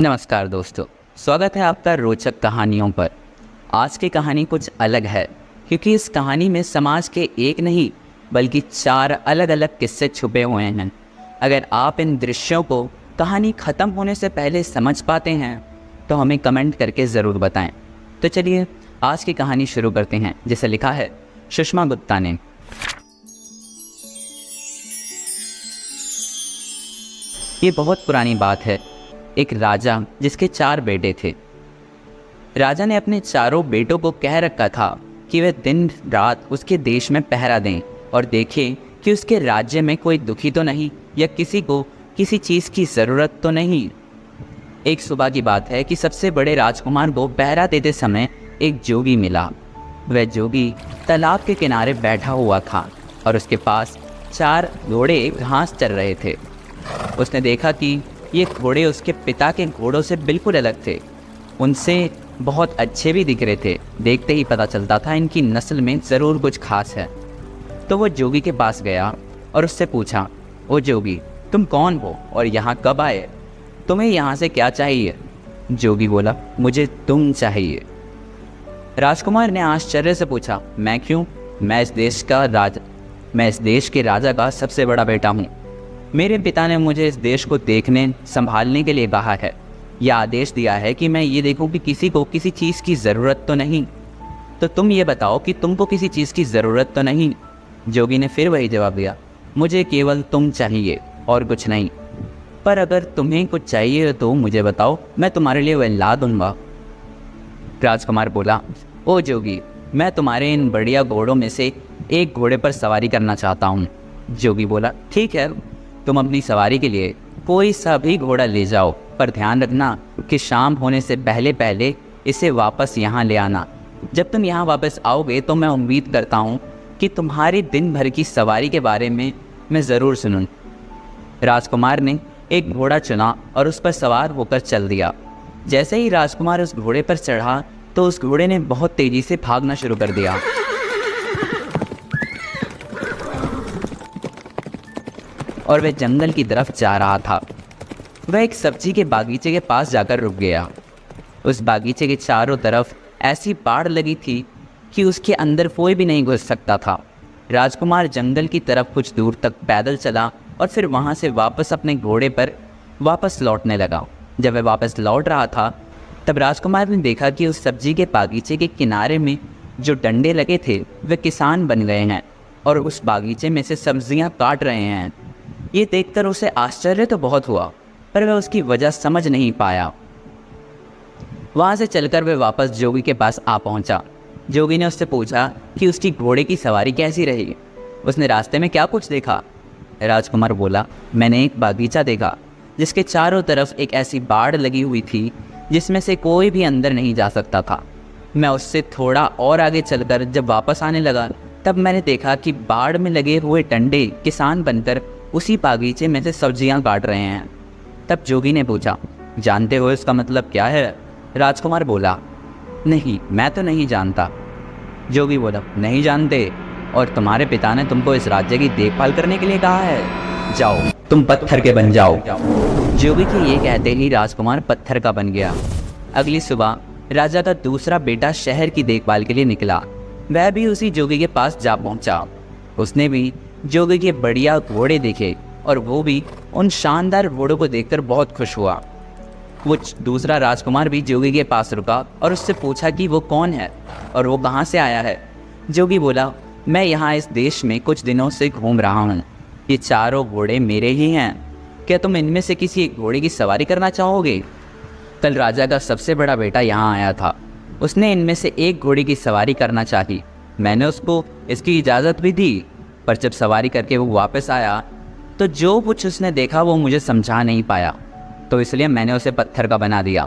नमस्कार दोस्तों, स्वागत है आपका रोचक कहानियों पर। आज की कहानी कुछ अलग है क्योंकि इस कहानी में समाज के एक नहीं बल्कि 4 अलग अलग किस्से छुपे हुए हैं। अगर आप इन दृश्यों को कहानी ख़त्म होने से पहले समझ पाते हैं तो हमें कमेंट करके ज़रूर बताएं। तो चलिए आज की कहानी शुरू करते हैं, जिसे लिखा है सुषमा गुप्ता ने। ये बहुत पुरानी बात है। एक राजा जिसके 4 बेटे थे। राजा ने अपने चारों बेटों को कह रखा था कि वे दिन रात उसके देश में पहरा दें और देखें कि उसके राज्य में कोई दुखी तो नहीं या किसी को किसी चीज़ की ज़रूरत तो नहीं। एक सुबह की बात है कि सबसे बड़े राजकुमार को पहरा देते समय एक जोगी मिला। वह जोगी तालाब के किनारे बैठा हुआ था और उसके पास 4 घोड़े घास चर रहे थे। उसने देखा कि ये घोड़े उसके पिता के घोड़ों से बिल्कुल अलग थे। उनसे बहुत अच्छे भी दिख रहे थे। देखते ही पता चलता था इनकी नस्ल में ज़रूर कुछ खास है। तो वो जोगी के पास गया और उससे पूछा, ओ जोगी, तुम कौन हो और यहाँ कब आए? तुम्हें यहाँ से क्या चाहिए? जोगी बोला, मुझे तुम चाहिए। राजकुमार ने आश्चर्य से पूछा, मैं क्यों? मैं इस देश के राजा का सबसे बड़ा बेटा हूँ। मेरे पिता ने मुझे इस देश को देखने संभालने के लिए कहा है। यह आदेश दिया है कि मैं ये देखूं कि किसी को किसी चीज़ की ज़रूरत तो नहीं। तो तुम ये बताओ कि तुमको किसी चीज़ की ज़रूरत तो नहीं? जोगी ने फिर वही जवाब दिया, मुझे केवल तुम चाहिए और कुछ नहीं। पर अगर तुम्हें कुछ चाहिए तो मुझे बताओ, मैं तुम्हारे लिए वह ला दूंगा। राजकुमार बोला, ओ जोगी, मैं तुम्हारे इन बढ़िया घोड़ों में से एक घोड़े पर सवारी करना चाहता हूँ। जोगी बोला, ठीक है, तुम अपनी सवारी के लिए कोई सा भी घोड़ा ले जाओ, पर ध्यान रखना कि शाम होने से पहले पहले इसे वापस यहाँ ले आना। जब तुम यहाँ वापस आओगे तो मैं उम्मीद करता हूँ कि तुम्हारी दिन भर की सवारी के बारे में मैं ज़रूर सुनूँ। राजकुमार ने एक घोड़ा चुना और उस पर सवार होकर चल दिया। जैसे ही राजकुमार उस घोड़े पर चढ़ा तो उस घोड़े ने बहुत तेज़ी से भागना शुरू कर दिया। और वह जंगल की तरफ जा रहा था। वह एक सब्जी के बागीचे के पास जाकर रुक गया। उस बागीचे के चारों तरफ ऐसी बाड़ लगी थी कि उसके अंदर कोई भी नहीं घुस सकता था। राजकुमार जंगल की तरफ कुछ दूर तक पैदल चला और फिर वहाँ से वापस अपने घोड़े पर वापस लौटने लगा। जब वह वापस लौट रहा था तब राजकुमार ने देखा कि उस सब्जी के बागीचे के किनारे में जो डंडे लगे थे वे किसान बन गए हैं और उस बागीचे में से सब्जियाँ काट रहे हैं। ये देखकर उसे आश्चर्य तो बहुत हुआ, पर वह उसकी वजह समझ नहीं पाया। वहाँ से चलकर वह वापस जोगी के पास आ पहुँचा। जोगी ने उससे पूछा कि उसकी घोड़े की सवारी कैसी रही, उसने रास्ते में क्या कुछ देखा। राजकुमार बोला, मैंने एक बागीचा देखा जिसके चारों तरफ एक ऐसी बाड़ लगी हुई थी जिसमें से कोई भी अंदर नहीं जा सकता था। मैं उससे थोड़ा और आगे चलकर जब वापस आने लगा तब मैंने देखा कि बाड़ में लगे हुए डंडे किसान बनकर उसी बागीचे में से सब्जियां काट रहे हैं। तब जोगी ने पूछा, जानते हो इसका मतलब क्या है? राजकुमार बोला, नहीं, मैं तो नहीं जानता। जोगी बोला, नहीं जानते? और तुम्हारे पिता ने तुमको इस राज्य की देखभाल करने के लिए कहा है। जाओ, तुम पत्थर के बन जाओ। जोगी के ये कहते ही राजकुमार पत्थर का बन गया। अगली सुबह राजा का दूसरा बेटा शहर की देखभाल के लिए निकला। वह भी उसी जोगी के पास जा पहुंचा। उसने भी जोगी के बढ़िया घोड़े देखे और वो भी उन शानदार घोड़ों को देखकर बहुत खुश हुआ। वो दूसरा राजकुमार भी जोगी के पास रुका और उससे पूछा कि वो कौन है और वो कहाँ से आया है। जोगी बोला, मैं यहाँ इस देश में कुछ दिनों से घूम रहा हूँ। ये चारों घोड़े मेरे ही हैं। क्या तुम इनमें से किसी एक घोड़े की सवारी करना चाहोगे? कल राजा का सबसे बड़ा बेटा यहाँ आया था। उसने इनमें से एक घोड़े की सवारी करना चाही। मैंने उसको इसकी इजाज़त भी दी, पर जब सवारी करके वो वापस आया तो जो कुछ उसने देखा वो मुझे समझा नहीं पाया, तो इसलिए मैंने उसे पत्थर का बना दिया।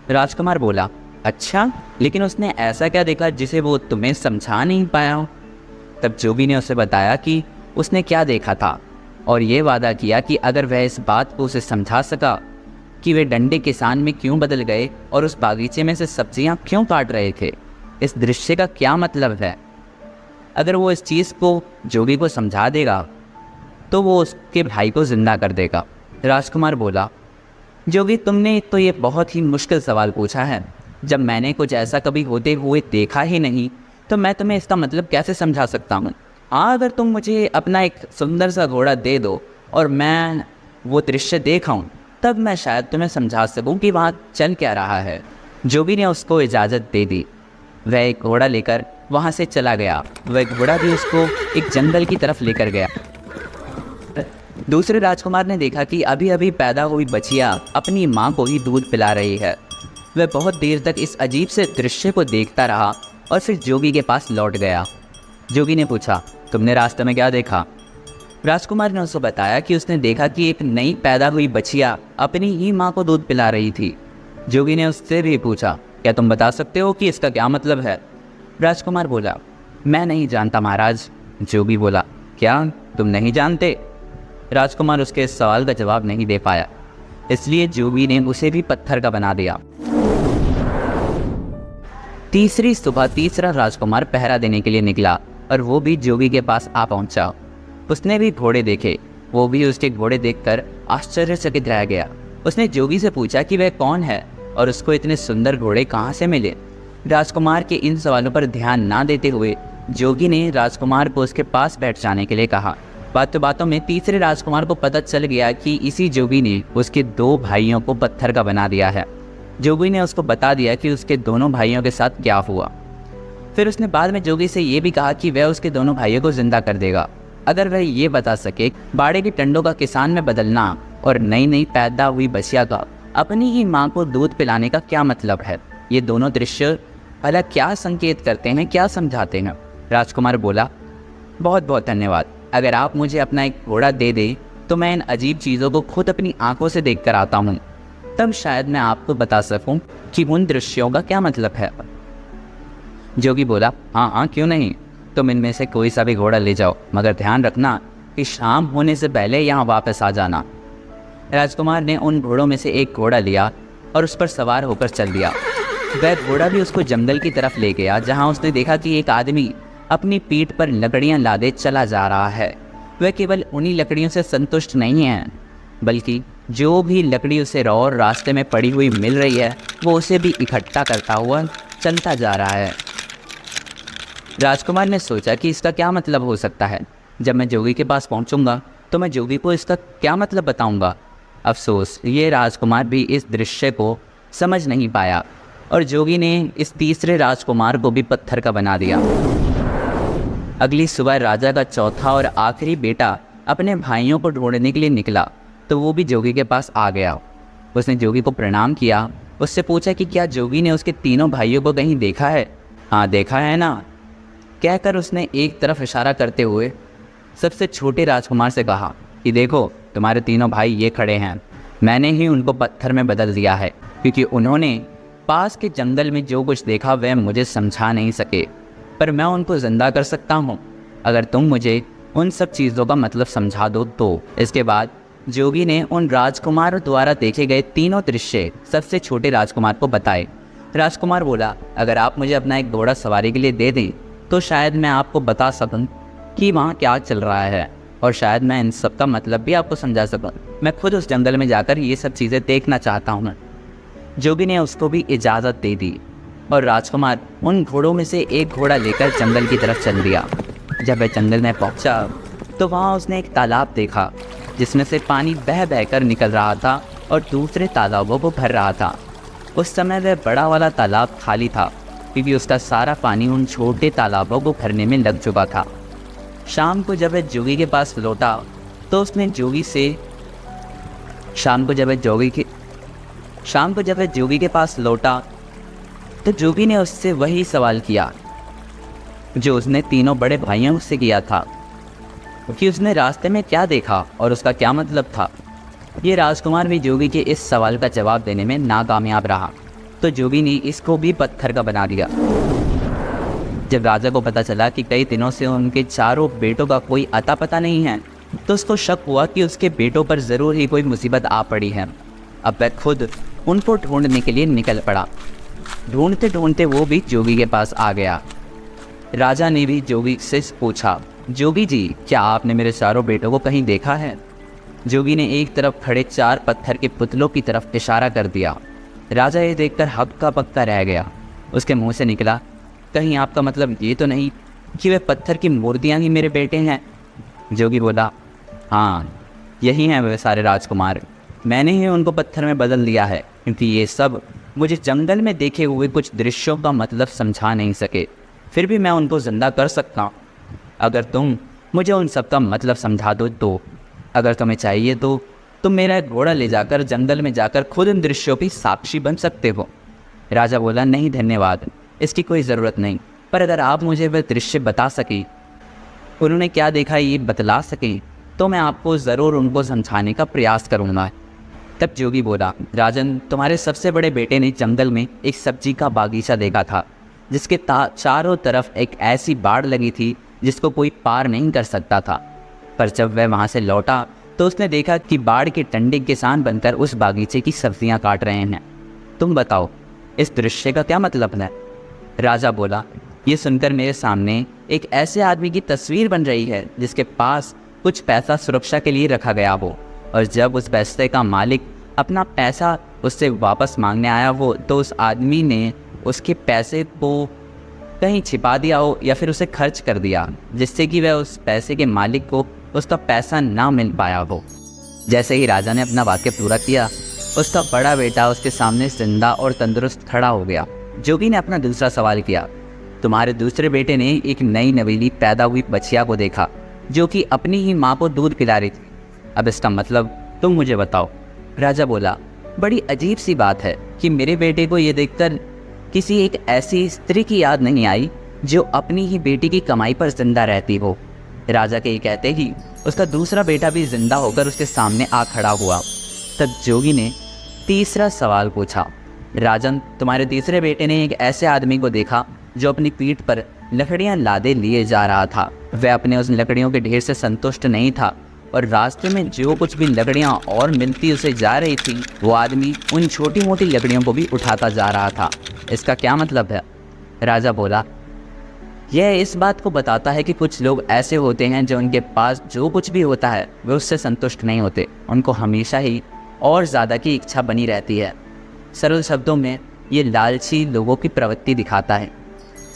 राजकुमार बोला, अच्छा, लेकिन उसने ऐसा क्या देखा जिसे वो तुम्हें समझा नहीं पाया हो? तब जोगी ने उसे बताया कि उसने क्या देखा था और ये वादा किया कि अगर वह इस बात को उसे समझा सका कि वे डंडे किसान में क्यों बदल गए और उस बागीचे में से सब्जियां क्यों काट रहे थे, इस दृश्य का क्या मतलब है, अगर वो इस चीज़ को जोगी को समझा देगा तो वो उसके भाई को जिंदा कर देगा। राजकुमार बोला, जोगी, तुमने तो ये बहुत ही मुश्किल सवाल पूछा है। जब मैंने कुछ ऐसा कभी होते हुए देखा ही नहीं तो मैं तुम्हें इसका मतलब कैसे समझा सकता हूँ। हाँ, अगर तुम मुझे अपना एक सुंदर सा घोड़ा दे दो और मैं वो दृश्य देखाऊँ, तब मैं शायद तुम्हें समझा सकूँ कि वहाँ चल क्या रहा है। जोगी ने उसको इजाज़त दे दी। वह एक घोड़ा लेकर वहाँ से चला गया। वह घोड़ा भी उसको एक जंगल की तरफ लेकर गया। दूसरे राजकुमार ने देखा कि अभी अभी पैदा हुई बच्चियाँ अपनी माँ को ही दूध पिला रही है। वह बहुत देर तक इस अजीब से दृश्य को देखता रहा और फिर जोगी के पास लौट गया। जोगी ने पूछा, तुमने रास्ते में क्या देखा? राजकुमार ने उसको बताया कि उसने देखा कि एक नई पैदा हुई बच्चियाँ अपनी ही माँ को दूध पिला रही थी। जोगी ने उससे भी पूछा, क्या तुम बता सकते हो कि इसका क्या मतलब है? राजकुमार बोला, मैं नहीं जानता महाराज। जोगी बोला, क्या तुम नहीं जानते? राजकुमार उसके इस सवाल का जवाब नहीं दे पाया, इसलिए जोगी ने उसे भी पत्थर का बना दिया। तीसरी सुबह तीसरा राजकुमार पहरा देने के लिए निकला और वो भी जोगी के पास आ पहुंचा। उसने भी घोड़े देखे। वो भी उसके घोड़े देखकर आश्चर्यचकित रह गया। उसने जोगी से पूछा कि वह कौन है और उसको इतने सुंदर घोड़े कहाँ से मिले। राजकुमार के इन सवालों पर ध्यान ना देते हुए जोगी ने राजकुमार को उसके पास बैठ जाने के लिए कहा। बातों बातों में तीसरे राजकुमार को पता चल गया कि इसी जोगी ने उसके दो भाइयों को पत्थर का बना दिया है। जोगी ने उसको बता दिया कि उसके दोनों भाइयों के साथ क्या हुआ। फिर उसने बाद में जोगी से ये भी कहा कि वह उसके दोनों भाइयों को जिंदा कर देगा अगर वह ये बता सके बाड़े की टंडों का किसान में बदलना और नई नई पैदा हुई बच्चिया का अपनी ही माँ को दूध पिलाने का क्या मतलब है। ये दोनों दृश्य भला क्या संकेत करते हैं, क्या समझाते हैं? राजकुमार बोला, बहुत बहुत धन्यवाद। अगर आप मुझे अपना एक घोड़ा दे दें तो मैं इन अजीब चीज़ों को खुद अपनी आंखों से देख कर आता हूँ। तब शायद मैं आपको बता सकूं कि उन दृश्यों का क्या मतलब है। जोगी बोला, हाँ, क्यों नहीं। तुम इनमें से कोई सा भी घोड़ा ले जाओ, मगर ध्यान रखना कि शाम होने से पहले यहाँ वापस आ जाना। राजकुमार ने उन घोड़ों में से एक घोड़ा लिया और उस पर सवार होकर चल दिया। वह घोड़ा भी उसको जंगल की तरफ ले गया, जहाँ उसने देखा कि एक आदमी अपनी पीठ पर लकड़ियां लादे चला जा रहा है। वह केवल उन्हीं लकड़ियों से संतुष्ट नहीं है, बल्कि जो भी लकड़ी उसे और रास्ते में पड़ी हुई मिल रही है वो उसे भी इकट्ठा करता हुआ चलता जा रहा है। राजकुमार ने सोचा कि इसका क्या मतलब हो सकता है। जब मैं जोगी के पास पहुंचूंगा तो मैं जोगी को इसका क्या मतलब बताऊंगा। अफसोस, ये राजकुमार भी इस दृश्य को समझ नहीं पाया और जोगी ने इस तीसरे राजकुमार को भी पत्थर का बना दिया। अगली सुबह राजा का चौथा और आखिरी बेटा अपने भाइयों को ढूंढने के लिए निकला तो वो भी जोगी के पास आ गया। उसने जोगी को प्रणाम किया, उससे पूछा कि क्या जोगी ने उसके तीनों भाइयों को कहीं देखा है। हाँ, देखा है ना, कहकर उसने एक तरफ इशारा करते हुए सबसे छोटे राजकुमार से कहा कि देखो, तुम्हारे तीनों भाई ये खड़े हैं। मैंने ही उनको पत्थर में बदल दिया है क्योंकि उन्होंने पास के जंगल में जो कुछ देखा वह मुझे समझा नहीं सके, पर मैं उनको जिंदा कर सकता हूँ अगर तुम मुझे उन सब चीज़ों का मतलब समझा दो तो। इसके बाद जोगी ने उन राजकुमार द्वारा देखे गए तीनों दृश्य सबसे छोटे राजकुमार को बताए। राजकुमार बोला, अगर आप मुझे अपना एक घोड़ा सवारी के लिए दे दें तो शायद मैं आपको बता सकूं कि वहाँ क्या चल रहा है और शायद मैं इन सब का मतलब भी आपको समझा सकूं। मैं खुद उस जंगल में जाकर ये सब चीज़ें देखना चाहता हूँ। जोगी ने उसको भी इजाज़त दे दी और राजकुमार उन घोड़ों में से एक घोड़ा लेकर जंगल की तरफ चल दिया। जब वह जंगल में पहुंचा तो वहां उसने एक तालाब देखा जिसमें से पानी बह बहकर निकल रहा था और दूसरे तालाबों को भर रहा था। उस समय वह बड़ा वाला तालाब खाली था क्योंकि उसका सारा पानी उन छोटे तालाबों को भरने में लग चुका था। शाम को जब वह जोगी के पास लौटा तो उसने जोगी से शाम को जब वह जोगी के पास लौटा तो जोगी ने उससे वही सवाल किया जो उसने तीनों बड़े भाइयों से किया था कि उसने रास्ते में क्या देखा और उसका क्या मतलब था। ये राजकुमार भी जोगी के इस सवाल का जवाब देने में नाकामयाब रहा तो जोगी ने इसको भी पत्थर का बना दिया। जब राजा को पता चला कि कई दिनों से उनके चारों बेटों का कोई अता पता नहीं है तो उसको शक हुआ कि उसके बेटों पर ज़रूर ही कोई मुसीबत आ पड़ी है। अब वह खुद उनको ढूंढने के लिए निकल पड़ा। ढूंढते ढूंढते वो भी जोगी के पास आ गया। राजा ने भी जोगी से पूछा, जोगी जी, क्या आपने मेरे चारों बेटों को कहीं देखा है? जोगी ने एक तरफ खड़े 4 पत्थर के पुतलों की तरफ इशारा कर दिया। राजा ये देखकर हक्का पक्का रह गया। उसके मुंह से निकला, कहीं आपका मतलब ये तो नहीं कि वे पत्थर की मूर्तियाँ ही मेरे बेटे हैं? जोगी बोला, हाँ, यही हैं वे सारे राजकुमार। मैंने ही उनको पत्थर में बदल दिया है, क्योंकि ये सब मुझे जंगल में देखे हुए कुछ दृश्यों का मतलब समझा नहीं सके। फिर भी मैं उनको जिंदा कर सकता हूँ अगर तुम मुझे उन सब का मतलब समझा दो तो। अगर तुम्हें चाहिए तो तुम मेरा एक घोड़ा ले जाकर जंगल में जाकर खुद इन दृश्यों की साक्षी बन सकते हो। राजा बोला, नहीं धन्यवाद, इसकी कोई ज़रूरत नहीं, पर अगर आप मुझे वह दृश्य बता सकें, उन्होंने क्या देखा ये बतला सकें, तो मैं आपको ज़रूर उनको समझाने का प्रयास करूँगा। तब जोगी बोला, राजन, तुम्हारे सबसे बड़े बेटे ने जंगल में एक सब्जी का बागीचा देखा था जिसके चारों तरफ एक ऐसी बाड़ लगी थी जिसको कोई पार नहीं कर सकता था। पर जब वह वहाँ से लौटा तो उसने देखा कि बाड़ के टंडे किसान बनकर उस बागीचे की सब्जियाँ काट रहे हैं। तुम बताओ, इस दृश्य का क्या मतलब है? राजा बोला, ये सुनकर मेरे सामने एक ऐसे आदमी की तस्वीर बन रही है जिसके पास कुछ पैसा सुरक्षा के लिए रखा गया हो, और जब उस पैसे का मालिक अपना पैसा उससे वापस मांगने आया हो तो उस आदमी ने उसके पैसे को कहीं छिपा दिया हो या फिर उसे खर्च कर दिया, जिससे कि वह उस पैसे के मालिक को उसका पैसा ना मिल पाया हो। जैसे ही राजा ने अपना वाक्य पूरा किया, उसका बड़ा बेटा उसके सामने जिंदा और तंदुरुस्त खड़ा हो गया। जोगी ने अपना दूसरा सवाल किया, तुम्हारे दूसरे बेटे ने एक नई नवेली पैदा हुई बछिया को देखा जो कि अपनी ही माँ को दूध पिला रही थी। अब इसका मतलब तुम मुझे बताओ। राजा बोला, बड़ी अजीब सी बात है कि मेरे बेटे को ये देखकर किसी एक ऐसी स्त्री की याद नहीं आई जो अपनी ही बेटी की कमाई पर जिंदा रहती हो। राजा के ये कहते ही उसका दूसरा बेटा भी जिंदा होकर उसके सामने आ खड़ा हुआ। तब जोगी ने तीसरा सवाल पूछा, राजन, तुम्हारे तीसरे बेटे ने एक ऐसे आदमी को देखा जो अपनी पीठ पर लकड़ियां लादे लिए जा रहा था। वह अपने उस लकड़ियों के ढेर से संतुष्ट नहीं था और रास्ते में जो कुछ भी लकड़ियां और मिलती उसे जा रही थी, वो आदमी उन छोटी मोटी लकड़ियों को भी उठाता जा रहा था। इसका क्या मतलब है? राजा बोला, यह इस बात को बताता है कि कुछ लोग ऐसे होते हैं जो उनके पास जो कुछ भी होता है वे उससे संतुष्ट नहीं होते। उनको हमेशा ही और ज़्यादा की इच्छा बनी रहती है। सरल शब्दों में ये लालची लोगों की प्रवृत्ति दिखाता है।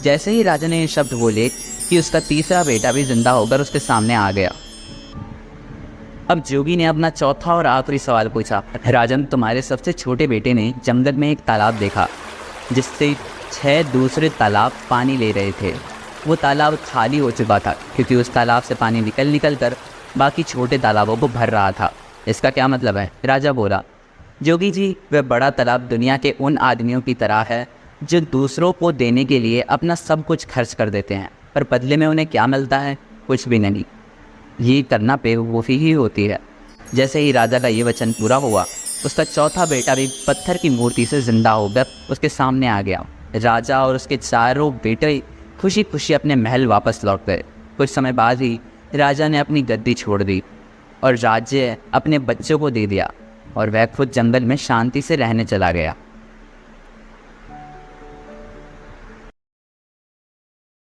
जैसे ही राजा ने ये शब्द बोले कि उसका तीसरा बेटा भी जिंदा होकर उसके सामने आ गया। अब जोगी ने अपना चौथा और आखिरी सवाल पूछा, राजन, तुम्हारे सबसे छोटे बेटे ने जंगल में एक तालाब देखा जिससे 6 दूसरे तालाब पानी ले रहे थे। वो तालाब खाली हो चुका था क्योंकि उस तालाब से पानी निकल कर बाकी छोटे तालाबों को भर रहा था। इसका क्या मतलब है? राजा बोला, जोगी जी, वह बड़ा तालाब दुनिया के उन आदमियों की तरह है जो दूसरों को देने के लिए अपना सब कुछ खर्च कर देते हैं, पर बदले में उन्हें क्या मिलता है? कुछ भी नहीं। ये करना बेवकूफ़ी ही होती है। जैसे ही राजा का ये वचन पूरा हुआ, उसका चौथा बेटा भी पत्थर की मूर्ति से जिंदा होकर उसके सामने आ गया। राजा और उसके चारों बेटे खुशी खुशी अपने महल वापस लौट गए। कुछ समय बाद ही राजा ने अपनी गद्दी छोड़ दी और राज्य अपने बच्चों को दे दिया और वह खुद जंगल में शांति से रहने चला गया।